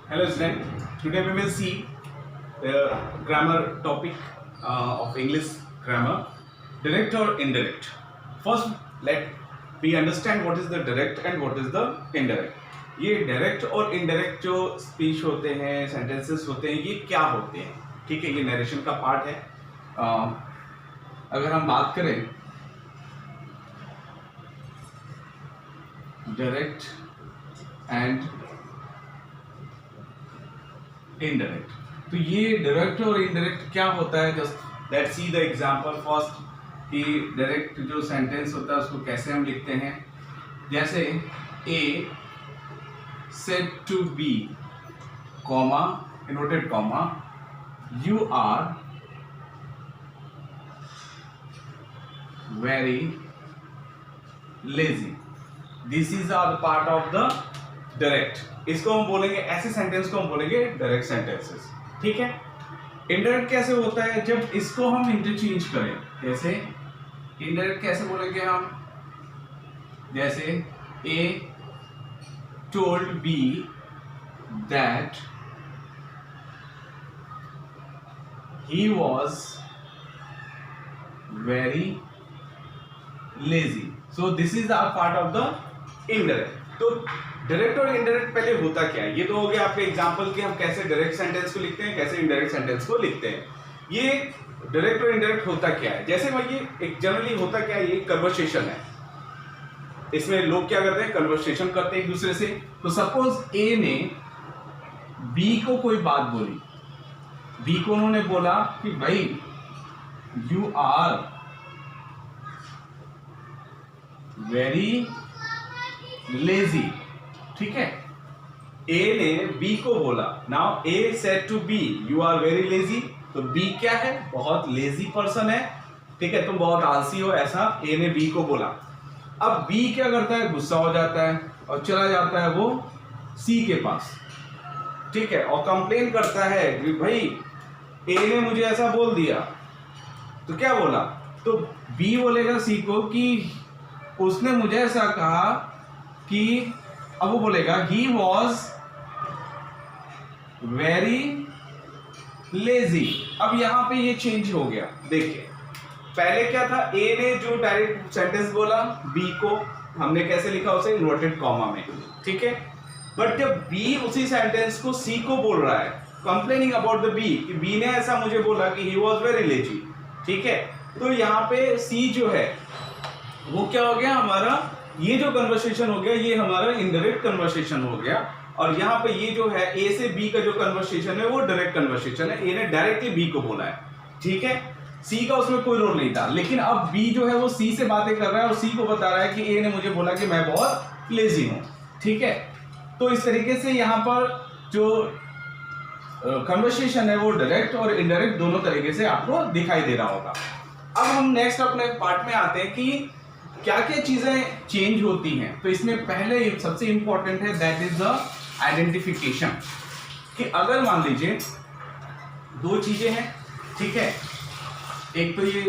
Hello student, today we will see the grammar topic of English grammar, direct or indirect. First let we understand what is the direct and what is the indirect. ये direct और indirect जो speech होते हैं, sentences होते हैं, ये क्या होते हैं? ठीक है, ये narration का part है. अगर हम बात करें direct and इनडायरेक्ट, तो ये डायरेक्ट और इनडायरेक्ट क्या होता है? Just let's see the example first कि डायरेक्ट जो सेंटेंस होता है उसको कैसे हम लिखते हैं. जैसे A said to B comma inverted comma you are very lazy. This is our part of the direct. इसको हम बोलेंगे, ऐसे सेंटेंस को हम बोलेंगे डायरेक्ट सेंटेंसेस. ठीक है. इनडायरेक्ट कैसे होता है? जब इसको हम इंटरचेंज करें. जैसे इनडायरेक्ट कैसे बोलेंगे हम? जैसे A told B that he was very lazy. So this is our part of the indirect. तो डायरेक्ट और इनडायरेक्ट पहले होता क्या है? ये तो हो गया आपके एग्जांपल कि हम कैसे डायरेक्ट सेंटेंस को लिखते हैं, कैसे इनडायरेक्ट सेंटेंस को लिखते हैं. ये डायरेक्ट और इनडायरेक्ट होता क्या है? जैसे भाई ये एक जनरली होता क्या है, ये कन्वर्सेशन है. इसमें लोग क्या करते हैं? कन्वर्सेशन करते हैं एक दूसरे से. तो सपोज ए ने बी को कोई बात बोली. बी को उन्होंने बोला कि भाई यू आर वेरी लेजी. ठीक है. ए ने बी को बोला. Now A said to B you are very lazy. तो बी क्या है? बहुत लेजी पर्सन है. ठीक है, तुम बहुत आलसी हो, ऐसा ए ने बी को बोला. अब बी क्या करता है? गुस्सा हो जाता है और चला जाता है वो सी के पास. ठीक है, और कंप्लेन करता है कि भाई ए ने मुझे ऐसा बोल दिया. तो क्या बोला? तो बी बोलेगा सी को कि उसने मुझे ऐसा कहा कि, अब वो बोलेगा ही वॉज वेरी लेजी. अब यहां पे ये चेंज हो गया. देखिए पहले क्या था? ए ने जो डायरेक्ट सेंटेंस बोला बी को, हमने कैसे लिखा उसे? इन्वर्टेड कॉमा में. ठीक है. बट जब बी उसी सेंटेंस को सी को बोल रहा है, कंप्लेनिंग अबाउट द बी, कि बी ने ऐसा मुझे बोला कि ही वॉज वेरी लेजी. ठीक है. तो यहाँ पे सी जो है वो क्या हो गया हमारा? ये जो कन्वर्सेशन हो गया ये हमारा इनडायरेक्ट कन्वर्सेशन हो गया. और यहाँ पे ये जो है ए से बी का जो कन्वर्सेशन है वो डायरेक्ट कन्वर्सेशन है. ए ने डायरेक्टली बी को बोला है. ठीक है. सी का उसमें कोई रोल नहीं था. लेकिन अब बी जो है वो सी से बातें कर रहा है और सी को बता रहा है कि ए ने मुझे बोला कि मैं बहुत लेजी हूं. ठीक है. तो इस तरीके से यहाँ पर जो कन्वर्सेशन है वो डायरेक्ट और इनडायरेक्ट दोनों तरीके से आपको दिखाई दे रहा होगा. अब हम नेक्स्ट अपने पार्ट में आते हैं कि क्या क्या चीजें चेंज होती हैं. तो इसमें पहले सबसे इंपॉर्टेंट है दैट इज द आइडेंटिफिकेशन. कि अगर मान लीजिए दो चीजें हैं. ठीक है. एक तो ये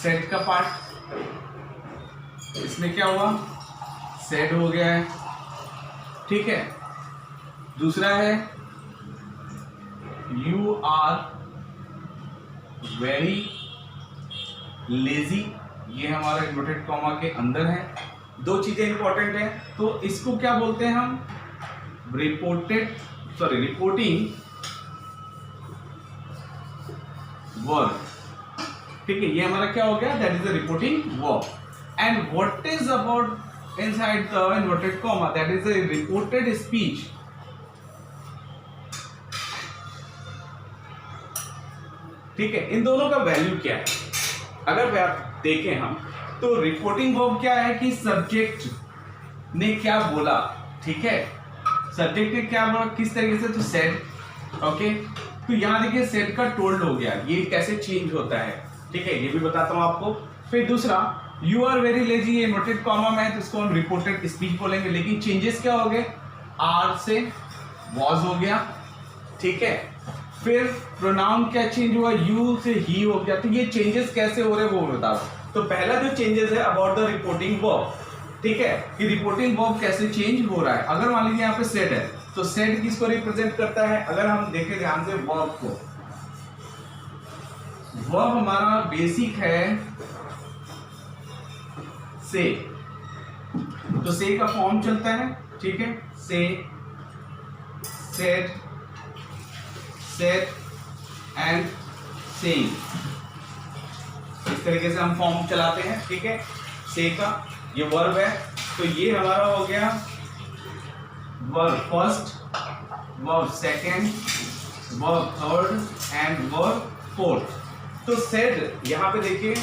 सेट का पार्ट, इसमें क्या हुआ? सेट हो गया है. ठीक है. दूसरा है यू आर वेरी लेजी. ये हमारा इन्वर्टेड कॉमा के अंदर है. दो चीजें इंपॉर्टेंट है. तो इसको क्या बोलते हैं हम? Reporting verb. ठीक है. ये हमारा क्या हो गया? That is the reporting verb. And what is about inside the inverted comma? That is the reported speech. ठीक है. इन दोनों का वैल्यू क्या है? अगर देखें हम तो रिपोर्टिंग वर्ब क्या है कि सब्जेक्ट ने क्या बोला. ठीक है. सब्जेक्ट ने क्या बोला, किस तरीके से? तो सेड. ओके. तो यहां देखिए सेड का टोल्ड हो गया. ये कैसे चेंज होता है? ठीक है, ये भी बताता हूं आपको. फिर दूसरा यू आर वेरी लेजी, ये इन्वर्टेड कॉमा में है तो इसको हम रिपोर्टेड स्पीच बोलेंगे. लेकिन चेंजेस क्या हो गए? आर से वॉज हो गया. ठीक है. फिर प्रोनाउन क्या चेंज हुआ? यू से ही हो गया. तो ये चेंजेस कैसे हो रहे हैं वो बता दो. तो पहला जो चेंजेस है अबाउट द रिपोर्टिंग वर्ब, ठीक है, कि रिपोर्टिंग वर्ब कैसे चेंज हो रहा है। अगर मान लीजिए यहाँ पे सेट है तो सेट किसको रिप्रेजेंट करता है? अगर हम देखें ध्यान से वर्ब को, वर्ब हमारा बेसिक है से, तो से का फॉर्म चलता है, ठीक है, से, सेट, सेट एंड सेइंग, इस तरीके से हम फॉर्म चलाते हैं, ठीक है। से का ये वर्ब है, तो ये हमारा हो गया verb first, verb second, verb third and verb fourth. तो सेड यहां पे देखिए,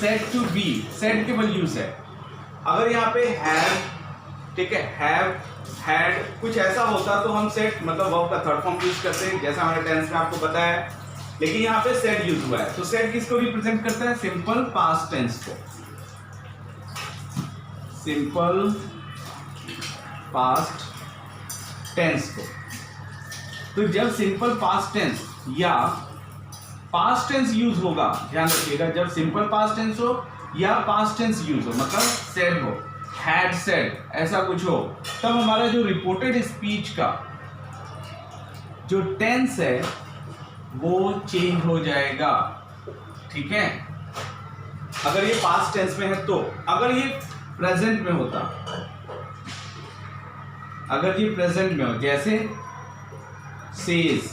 सेड टू बी, सेड केवल यूज है। अगर यहाँ पे हैव, ठीक है, हैव, हैड कुछ ऐसा होता तो हम सेड मतलब वर्ब का थर्ड फॉर्म यूज करते हैं, जैसा हमारे टेंस में आपको पता है, लेकिन यहाँ पे सेड यूज हुआ है। तो सेड किसको रिप्रेजेंट करता है? सिंपल पास्ट टेंस को, सिंपल पास्ट टेंस को। तो जब सिंपल पास्ट टेंस या पास्ट टेंस यूज होगा, ध्यान रखिएगा, जब सिंपल पास्ट टेंस हो या पास्ट टेंस यूज हो, मतलब सेड हो, हैड सेड, ऐसा कुछ हो, तब हमारा जो रिपोर्टेड स्पीच का जो टेंस है वो चेंज हो जाएगा, ठीक है। अगर ये पास्ट टेंस में है तो, अगर ये प्रेजेंट में होता, अगर ये प्रेजेंट में हो, जैसे सेज,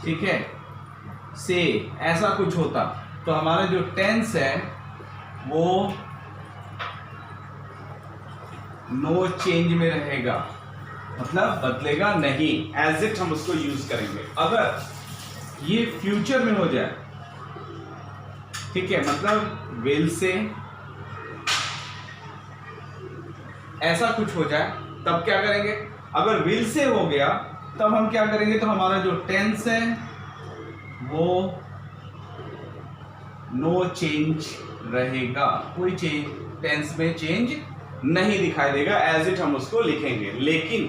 ठीक है, से, ऐसा कुछ होता, तो हमारा जो टेंस है वो नो चेंज में रहेगा, मतलब बदलेगा नहीं, एज इट हम उसको यूज करेंगे। अगर ये फ्यूचर में हो जाए, ठीक है, मतलब विल से ऐसा कुछ हो जाए, तब क्या करेंगे? अगर विल से हो गया तब हम क्या करेंगे? तो हमारा जो टेंस है वो नो चेंज रहेगा, कोई चेंज टेंस में चेंज नहीं दिखाई देगा, एज इट हम उसको लिखेंगे। लेकिन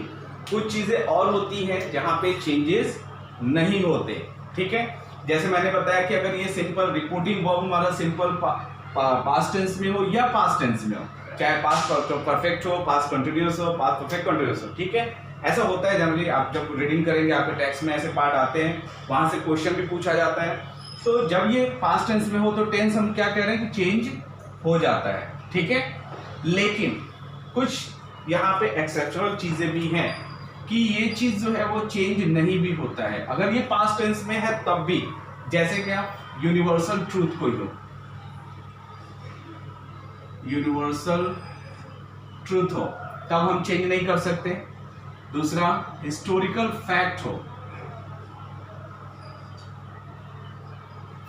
कुछ चीजें और होती हैं जहां पे चेंजेस नहीं होते, ठीक है। जैसे मैंने बताया कि अगर ये सिंपल रिपोर्टिंग वर्ब हमारा सिंपल पास्ट टेंस में हो या पास्ट टेंस में हो, चाहे पास्ट परफेक्ट हो, पास्ट कंटिन्यूअस हो, पास्ट परफेक्ट कंटिन्यूअस हो, ठीक है, ऐसा होता है जनरली। आप जब रीडिंग करेंगे आपके टेक्स्ट में ऐसे पार्ट आते हैं, वहां से क्वेश्चन भी पूछा जाता है। तो जब ये पास्ट टेंस में हो तो टेंस हम क्या कह रहे हैं कि चेंज हो जाता है, ठीक है। लेकिन कुछ यहाँ पे एक्सेप्शनल चीजें भी हैं कि ये चीज जो है वो चेंज नहीं भी होता है, अगर ये पास्ट टेंस में है तब भी। जैसे क्या? यूनिवर्सल ट्रूथ कोई हो, यूनिवर्सल ट्रूथ हो तब हम चेंज नहीं कर सकते। दूसरा, हिस्टोरिकल फैक्ट हो,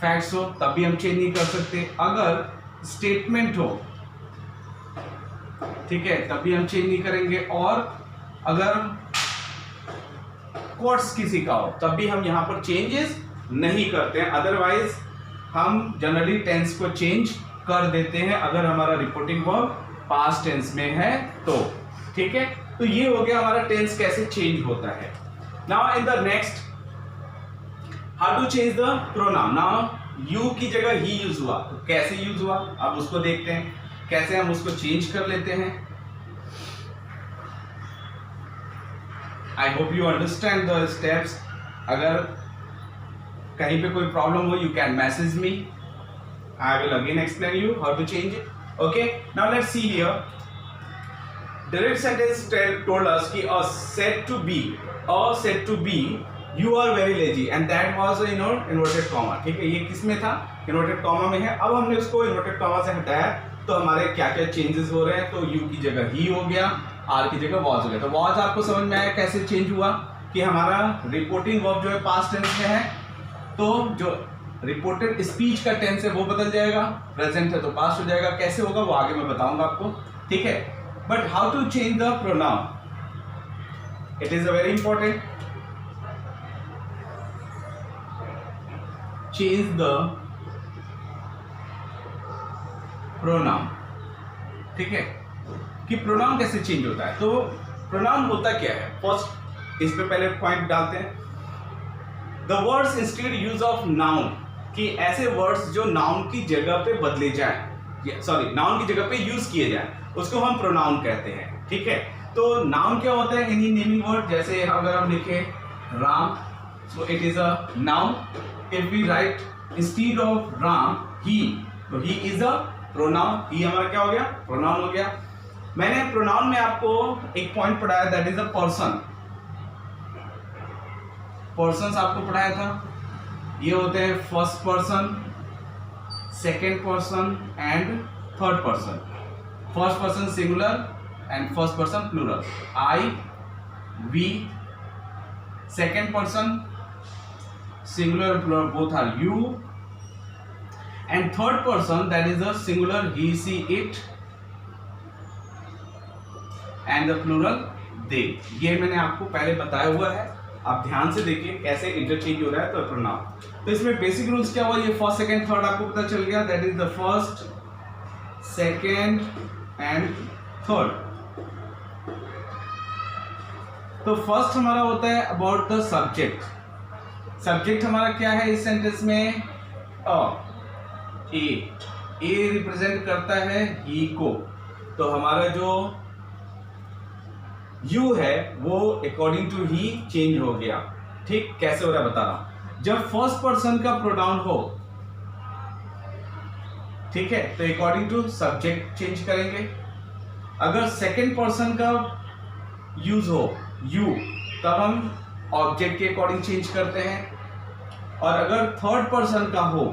फैक्ट्स हो तब भी हम चेंज नहीं कर सकते। अगर स्टेटमेंट हो, ठीक है, तब भी हम चेंज नहीं करेंगे। और अगर कोट्स किसी का हो तब भी हम यहां पर चेंजेस नहीं करते हैं। अदरवाइज हम जनरली टेंस को चेंज कर देते हैं अगर हमारा रिपोर्टिंग वर्ब पास्ट टेंस में है तो, ठीक है। तो ये हो गया हमारा टेंस कैसे चेंज होता है। Now in the next, how to change the pronoun. Now you की जगह ही यूज हुआ, तो कैसे यूज हुआ अब उसको देखते हैं, कैसे हम उसको चेंज कर लेते हैं। I hope you understand the steps. अगर कहीं पे कोई प्रॉब्लम हो, you can message me, I will again explain you how to change it. Okay, now let's see here. Direct sentence told us कि said to be you are very lazy and that was inverted comma, ठीक है। ये किस में था? Inverted comma में है। अब हमने उसको इन्वर्टेड कॉमा से हटाया तो हमारे क्या क्या चेंजेस हो रहे हैं। तो यू की जगह ही हो गया, आर की जगह वॉज हो गया। तो वॉज आपको समझ में आया कैसे चेंज हुआ कि हमारा रिपोर्टिंग वर्ब जो है पास्ट टेंस में है, तो जो रिपोर्टेड स्पीच का टेंस है वो बदल जाएगा, प्रेजेंट है तो पास्ट हो जाएगा। कैसे होगा वो आगे मैं बताऊंगा आपको, ठीक है। But how to change the pronoun? It is a very important. Change the pronoun, ठीक है, कि प्रोनाउन कैसे चेंज होता है। तो प्रोनाउन होता क्या है, फर्स्ट इस पे पहले पॉइंट डालते हैं। The words instead use of noun, कि ऐसे वर्ड्स जो नाउन की जगह पे बदले जाए, सॉरी नाउन की जगह पे यूज किए जाए उसको हम प्रोनाउन कहते हैं, ठीक है। तो नाउन क्या होता है, एनी नेमिंग वर्ड, जैसे अगर हम लिखे Ram, so it is a noun. If we write instead of Ram he, तो ही इज अ प्रोनाउन, ही हमारा क्या हो गया, प्रोनाउन हो गया। मैंने प्रोनाउन में आपको एक पॉइंट पढ़ाया, that is a person. Persons आपको पढ़ाया था, ये होते हैं first person, second person and third person. First person singular and first person plural, I, we. Second person singular and plural, both are you. And third person, that is the singular he, she, it, and the plural they. ये मैंने आपको पहले बताया हुआ है, आप ध्यान से देखिए कैसे इंटरचेंज हो रहा है तो प्रोनाउन। तो इसमें बेसिक रूल्स क्या हुआ, ये फर्स्ट सेकेंड थर्ड आपको पता चल गया, that is the first second and third. तो फर्स्ट हमारा होता है अबाउट द सब्जेक्ट। सब्जेक्ट हमारा क्या है इस सेंटेंस में, ए रिप्रेजेंट करता है ही को। तो हमारा जो यू है वो अकॉर्डिंग टू ही चेंज हो गया, ठीक। कैसे हो रहा है बता रहा हूं, जब फर्स्ट पर्सन का प्रोनाउन हो, ठीक है, तो अकॉर्डिंग टू सब्जेक्ट चेंज करेंगे। अगर सेकेंड पर्सन का यूज हो यू, तब हम ऑब्जेक्ट के अकॉर्डिंग चेंज करते हैं। और अगर थर्ड पर्सन का हो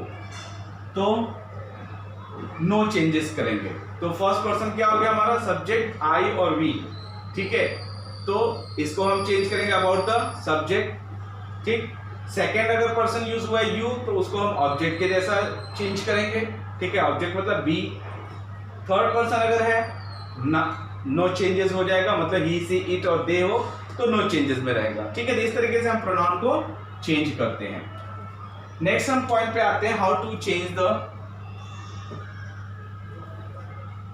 तो नो चेंजेस करेंगे। तो फर्स्ट पर्सन क्या हो गया हमारा, सब्जेक्ट आई और वी, ठीक है, तो इसको हम चेंज करेंगे अबाउट द सब्जेक्ट, ठीक। सेकेंड अगर पर्सन यूज हुआ है यू, तो उसको हम ऑब्जेक्ट के जैसा चेंज करेंगे, ठीक है, ऑब्जेक्ट मतलब बी। थर्ड पर्सन अगर है ना, नो चेंजेस हो जाएगा, मतलब ही, सी, इट और दे हो तो नो चेंजेस में रहेगा, ठीक है। तो इस तरीके से हम प्रोनाउन को चेंज करते हैं। नेक्स्ट हम पॉइंट पे आते हैं, how to change the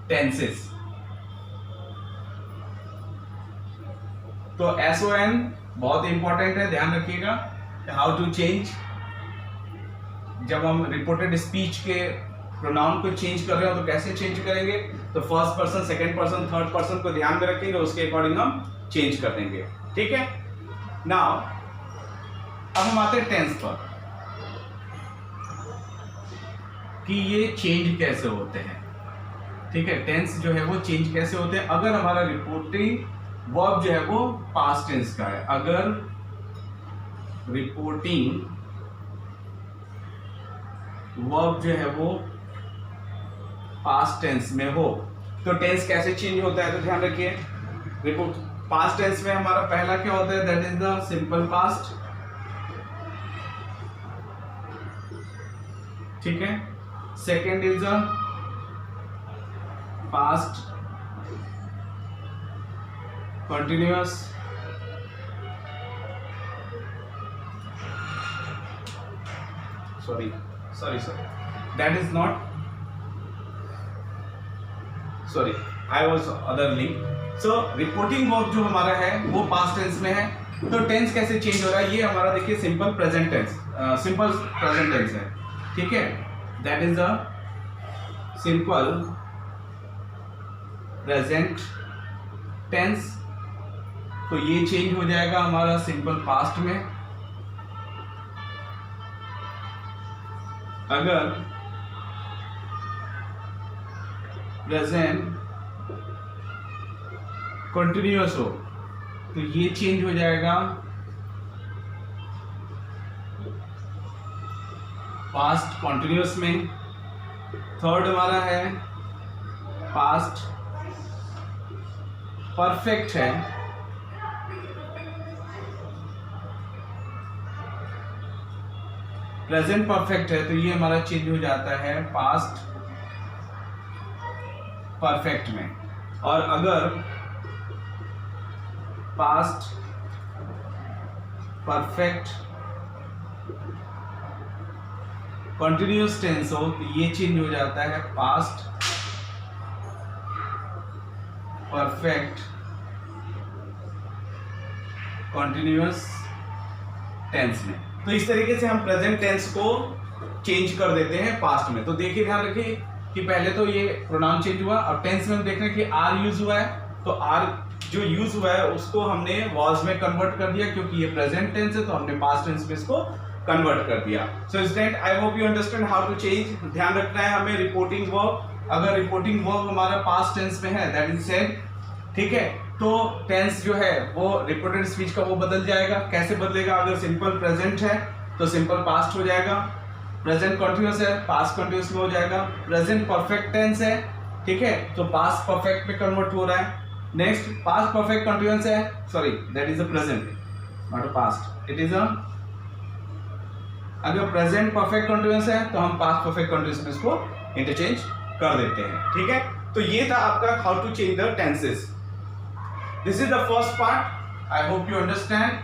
tenses. तो SON बहुत इंपॉर्टेंट है, ध्यान रखिएगा। हाउ टू चेंज, जब हम रिपोर्टेड स्पीच के प्रोनाउन को चेंज कर रहे हो तो कैसे चेंज करेंगे, तो first person, second person, third person को ध्यान में रखेंगे, उसके अकॉर्डिंग हम चेंज कर देंगे, ठीक है। नाउ अब हम आते हैं टेंस पर कि ये चेंज कैसे होते हैं, ठीक है। टेंस जो है वो चेंज कैसे होते हैं, अगर हमारा रिपोर्टिंग वर्ब जो है वो पास्ट टेंस का है। अगर रिपोर्टिंग वर्ब जो है वो पास्ट टेंस में हो तो टेंस कैसे चेंज होता है, तो ध्यान रखिए। रिपोर्ट पास्ट टेंस में हमारा पहला क्या होता है, that is the simple past, ठीक है। Second is the past continuous, sorry that is not, sorry I was other link। so reporting verb जो हमारा है वो पास्ट टेंस में है, तो टेंस कैसे चेंज हो रहा है, ये हमारा देखिए simple present tense, simple present tense है, ठीक है। That is the simple present tense, तो ये चेंज हो जाएगा हमारा सिंपल पास्ट में। अगर प्रेजेंट कंटिन्यूअस हो तो ये चेंज हो जाएगा पास्ट कंटिन्यूअस में। थर्ड हमारा है पास्ट परफेक्ट है, प्रेजेंट परफेक्ट है, तो ये हमारा चेंज हो जाता है पास्ट परफेक्ट में। और अगर पास्ट परफेक्ट कंटिन्यूअस टेंस हो तो ये चेंज हो जाता है पास्ट परफेक्ट कंटिन्यूअस टेंस में। तो इस तरीके से हम प्रेजेंट टेंस को चेंज कर देते हैं पास्ट में। तो देखिए ध्यान रखिए, कि पहले तो ये प्रोनाउन चेंज हुआ, अब टेंस में हम देख रहे हैं कि आर यूज हुआ है, तो आर जो यूज हुआ है उसको हमने वाज में कन्वर्ट कर दिया, क्योंकि ये प्रेजेंट टेंस है तो हमने पास्ट टेंस में इसको कन्वर्ट कर दिया। So student, I hope you understand how to change. ध्यान रखना है हमें रिपोर्टिंग वर्ब, अगर रिपोर्टिंग वर्ब हमारा पास्ट टेंस में है दैट इज सेड, ठीक है, तो टेंस जो है वो रिपोर्टेड स्पीच का वो बदल जाएगा। कैसे बदलेगा? अगर सिंपल प्रेजेंट है तो सिंपल पास्ट हो जाएगा, प्रेजेंट कंटीन्यूअस है पास्ट कंटीन्यूअस में हो जाएगा, प्रेजेंट परफेक्ट टेंस है, ठीक है, तो पास्ट परफेक्ट में कन्वर्ट हो रहा है। नेक्स्ट पास्ट परफेक्ट कंटीन्यूअस है, sorry that is a present not a past, it is अ, अगर प्रेजेंट परफेक्ट कंटीन्यूअस है तो हम पास्ट परफेक्ट कंटीन्यूअस में इसको इंटरचेंज कर देते हैं, ठीक है। तो ये था आपका how to change the tenses. This is the first part. I hope you understand.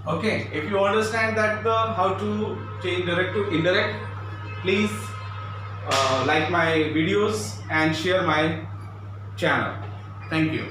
Okay, if you understand that the how to change direct to indirect, please like my videos and share my channel. Thank you.